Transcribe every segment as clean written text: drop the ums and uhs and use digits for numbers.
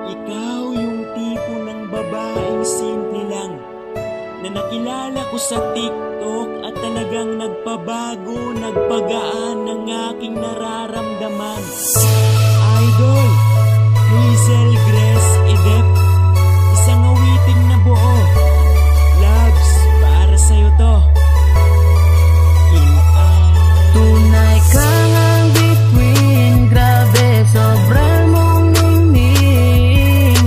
Ikaw yung tipo ng babaeng simple lang na nakilala ko sa TikTok at talagang nagpabago, nagpagaan ng aking nararamdaman. Idol, Hazel Grace Edep, isang awiting na buo. Loves, para sa'yo to. Tunay kang ang bituin, grabe sobrang mong ningning.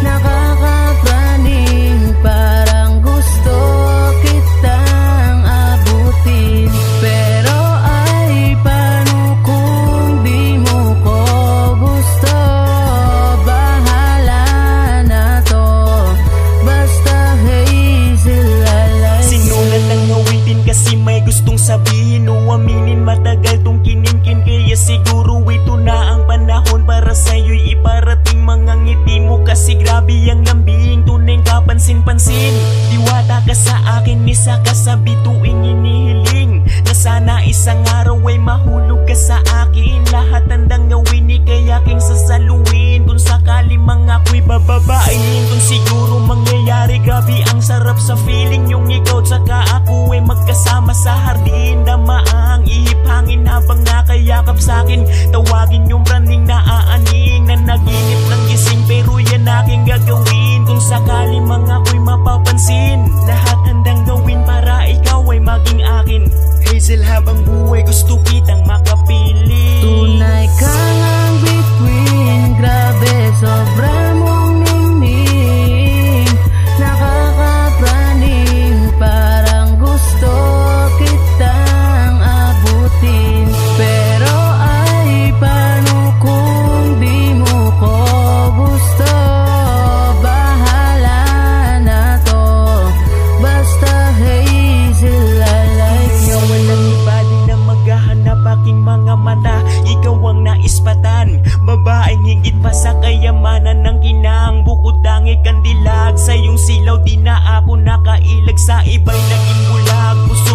Nakakapraning, parang gusto kitang abutin. Pero ay paano kung di mo ko gusto? Bahala na to, basta Hazel alay. Sinulat ang awitin kasi may gustong sabihin o aminin. Matagal tong kinimkin kaya siguro ito na ang panahon para sa'yo'y iparating mga ngiti mo. Kasi grabe ang lambing, tunay kapansin-pansin. Diwata ka sa akin, isa ka sa bituing inihiling, na sana isang araw ay mahulog ka sa akin. Lahat handang gawin ni kaya aking sasaluin. Kung sakali mga ako'y bababain, kung siguro mangyayari, grabe ang sarap sa feeling yung ikaw tsaka ako ay magkasama sa hardin. Damaang ihip hangin habang nakayakap sa'kin. Tawagin yung praning na aaning, na naginip ng gising pero yan aking gagawin. Kung sakali mga ako'y mapapansin, lahat handang gawin para ikaw ay maging akin. Hazel, habang buhay gusto kitang makapili. Tunay kang ang bituin, grabe sobrang mong ningning. Nakakapraning, parang gusto kitang abutin. Pero ay paano kung di mo ko gusto? Bahala na to, basta Hazel alay. Ikaw ang nangibali na maghahanap aking mga mata. Ikaw ang naispatan, babaeng higit pa sa kayamanan ng kinang. Bukod tangi kandilag, sa iyong silaw di na ako nakailag. Sa iba'y naging bulag, puso